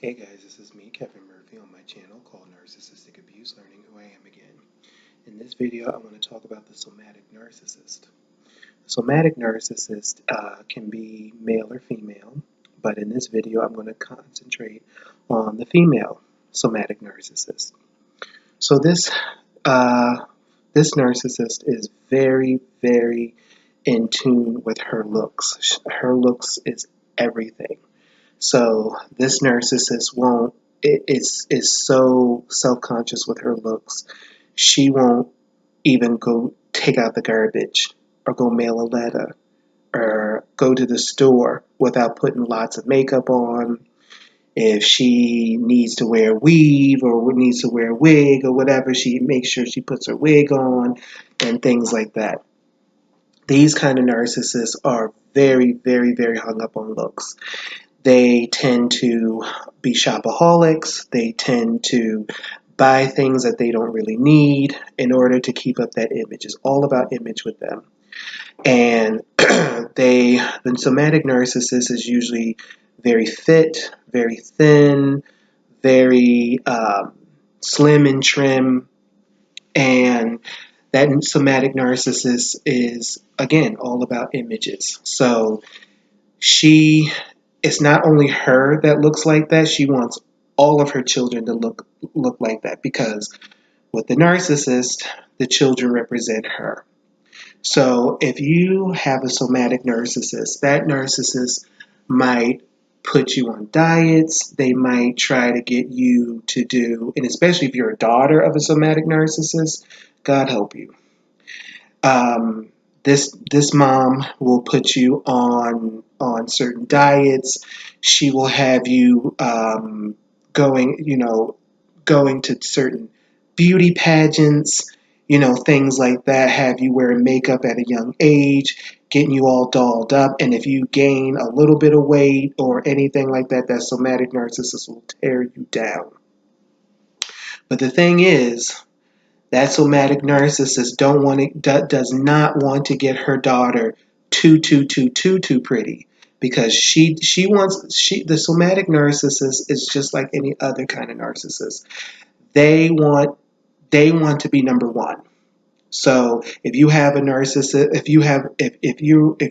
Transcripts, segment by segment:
Hey guys, this is me, Kevin Murphy, on my channel called Narcissistic Abuse, Learning Who I Am Again. In this video, I want to talk about the somatic narcissist. Somatic narcissist can be male or female, but in this video, I'm going to concentrate on the female somatic narcissist. So this narcissist is very, very in tune with her looks. Her looks is everything. So this narcissist won't is so self-conscious with her looks. She won't even go take out the garbage or go mail a letter or go to the store without putting lots of makeup on. If she needs to wear a weave or needs to wear a wig or whatever, she makes sure she puts her wig on and things like that. These kind of narcissists are very, very, very hung up on looks. They tend to be shopaholics. They tend to buy things that they don't really need in order to keep up that image. It's all about image with them. And the somatic narcissist is usually very fit, very thin, very slim and trim. And that somatic narcissist is, again, all about images. So it's not only her that looks like that, she wants all of her children to look like that, because with the narcissist, the children represent her. So if you have a somatic narcissist, that narcissist might put you on diets. They might try to get you to do, and especially if you're a daughter of a somatic narcissist, God help you. This mom will put you on certain diets. She will have you going to certain beauty pageants, things like that. Have you wearing makeup at a young age, getting you all dolled up. And if you gain a little bit of weight or anything like that, that somatic narcissist will tear you down. But the thing is, that somatic narcissist does not want to get her daughter too pretty, because the somatic narcissist is just like any other kind of narcissist. They want to be number one. So if you have a narcissist, if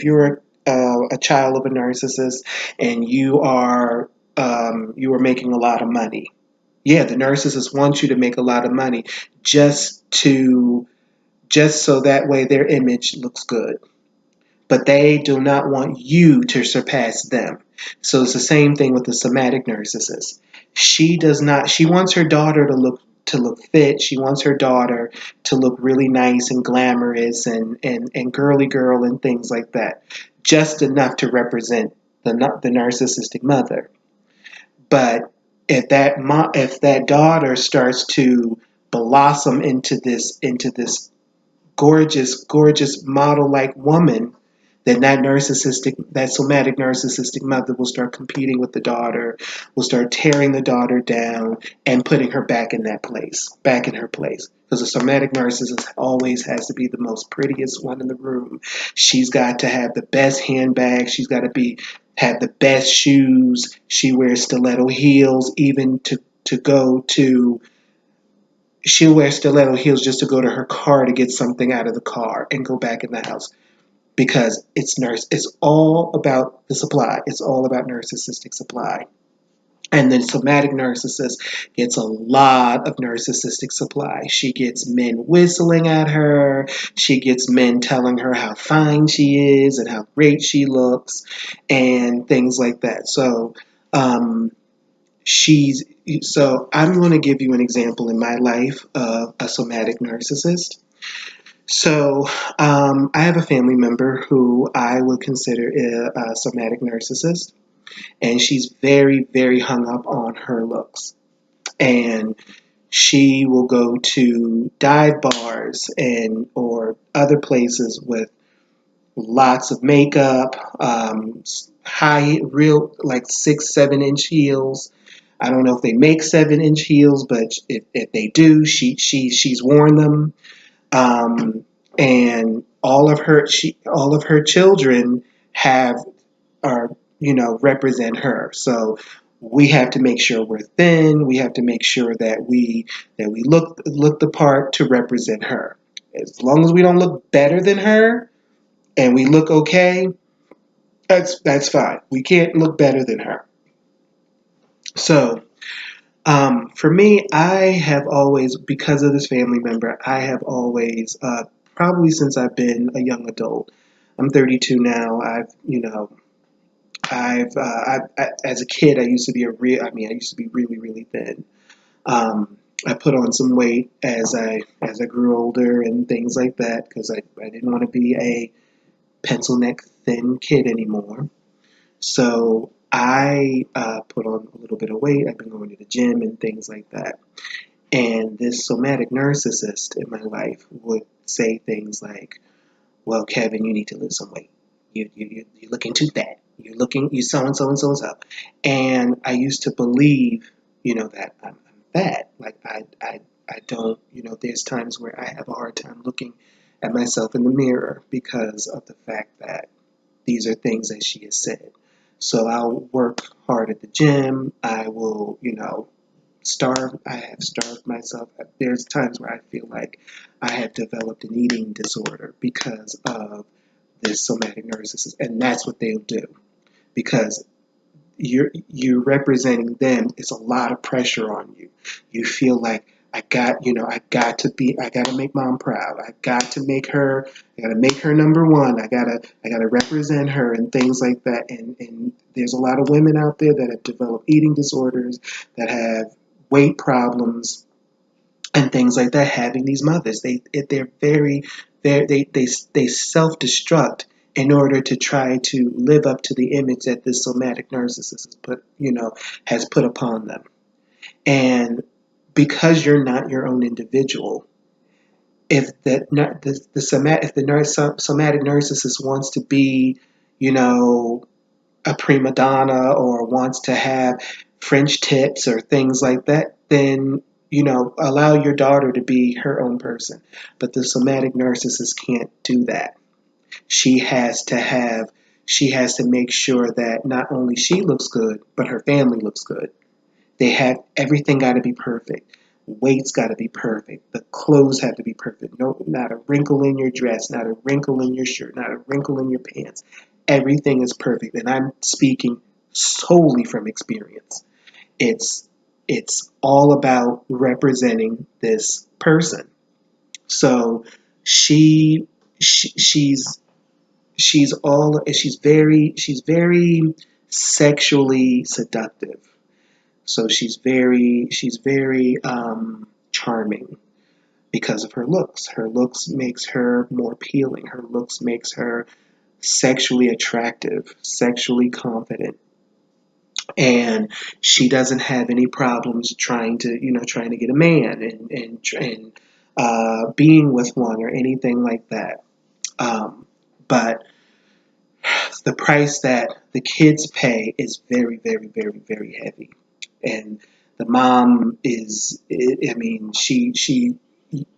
you're a child of a narcissist and you are making a lot of money, yeah, the narcissist wants you to make a lot of money just so that way their image looks good. But they do not want you to surpass them. So it's the same thing with the somatic narcissist. She wants her daughter to look fit. She wants her daughter to look really nice and glamorous and girly girl and things like that. Just enough to represent the narcissistic mother. But if that daughter starts to blossom into this gorgeous model like woman, then that somatic narcissistic mother will start competing with the daughter, will start tearing the daughter down and putting her back in her place. Because a somatic narcissist always has to be the most prettiest one in the room. She's got to have the best handbag. She's got to have the best shoes. She wears stiletto heels, even to go to. She'll wear stiletto heels just to go to her car to get something out of the car and go back in the house, because it's all about the supply. It's all about narcissistic supply. And then somatic narcissist gets a lot of narcissistic supply. She gets men whistling at her. She gets men telling her how fine she is and how great she looks and things like that. So I'm going to give you an example in my life of a somatic narcissist. So I have a family member who I would consider a somatic narcissist, and she's very, very hung up on her looks. And she will go to dive bars or other places with lots of makeup, like 6-7 inch heels. I don't know if they make 7-inch heels, but if they do, she's worn them. And all of her children represent her. So we have to make sure we're thin. We have to make sure that we look the part to represent her. As long as we don't look better than her and we look okay, that's fine. We can't look better than her. So for me, I have always, because of this family member, I have always, probably since I've been a young adult. I'm 32 now. As a kid, I used to be I used to be really, really thin. I put on some weight as I grew older and things like that because I didn't want to be a pencil neck thin kid anymore. So I put on a little bit of weight. I've been going to the gym and things like that. And this somatic narcissist in my life would say things like, "Well, Kevin, you need to lose some weight. You're looking too fat. You so and so and so and so." And I used to believe, that I'm fat. Like I don't, there's times where I have a hard time looking at myself in the mirror because of the fact that these are things that she has said. So I'll work hard at the gym. I will, I have starved myself. There's times where I feel like I have developed an eating disorder because of this somatic narcissist, and that's what they'll do because you're representing them. It's a lot of pressure on you. You feel like I got to make mom proud. I got to make her number one. I got to represent her and things like that. And there's a lot of women out there that have developed eating disorders, that have weight problems and things like that, having these mothers. They're very, they self-destruct in order to try to live up to the image that this somatic narcissist has put upon them. And because you're not your own individual, if the somatic narcissist wants to be, you know, a prima donna or wants to have French tips or things like that, then allow your daughter to be her own person. But the somatic narcissist can't do that. She has to have she has to make sure that not only she looks good, but her family looks good. They have everything got to be perfect. Weight's got to be perfect. The clothes have to be perfect. No, not a wrinkle in your dress, not a wrinkle in your shirt, not a wrinkle in your pants. Everything is perfect, and I'm speaking solely from experience. It's it's all about representing this person. So she, she she's very sexually seductive. So she's very charming because of her looks. Her looks makes her more appealing. Her looks makes her sexually attractive, sexually confident, and she doesn't have any problems trying to get a man and being with one or anything like that. But the price that the kids pay is very, very, very, very heavy, and the mom is. I mean, she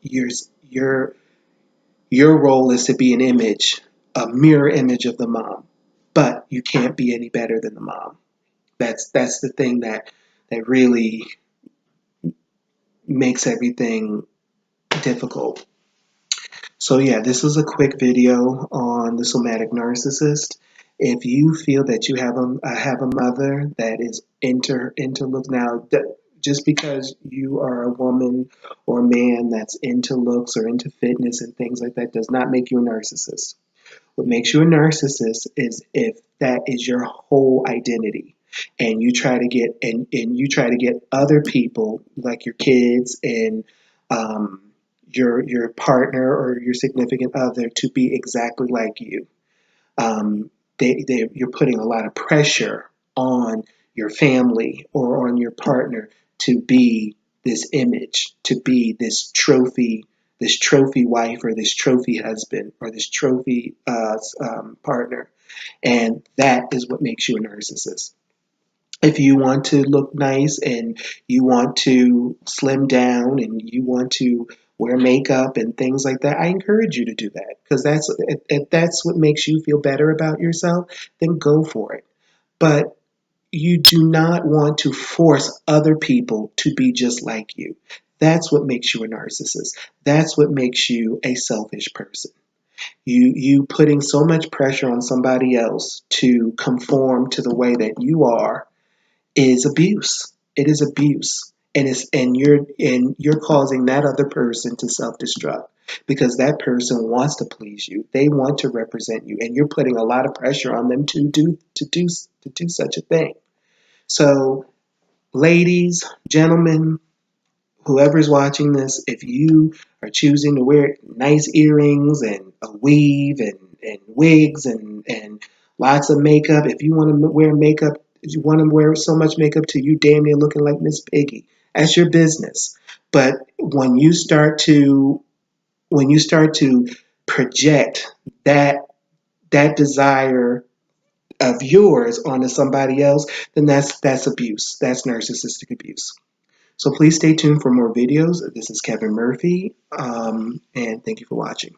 your your your role is to be an image, a mirror image of the mom, but you can't be any better than the mom. That's the thing that really makes everything difficult. So yeah, this was a quick video on the somatic narcissist. If you feel that you have a mother that is into looks now, just because you are a woman or a man that's into looks or into fitness and things like that does not make you a narcissist. What makes you a narcissist is if that is your whole identity, and you try to get other people like your kids and your partner or your significant other to be exactly like you. You're putting a lot of pressure on your family or on your partner to be this image, to be this trophy wife or this trophy husband or this trophy partner, and that is what makes you a narcissist. If you want to look nice and you want to slim down and you want to wear makeup and things like that, I encourage you to do that because if that's what makes you feel better about yourself, then go for it. But you do not want to force other people to be just like you. That's what makes you a narcissist. That's what makes you a selfish person. You putting so much pressure on somebody else to conform to the way that you are is abuse. It is abuse. And you're causing that other person to self-destruct because that person wants to please you. They want to represent you, and you're putting a lot of pressure on them to do such a thing. So, ladies, gentlemen, whoever's watching this, if you are choosing to wear nice earrings and a weave and wigs and lots of makeup, if you want to wear makeup, if you want to wear so much makeup to you damn near looking like Miss Piggy, that's your business. But when you start to project that desire of yours onto somebody else, then that's abuse. That's narcissistic abuse. So please stay tuned for more videos. This is Kevin Murphy, and thank you for watching.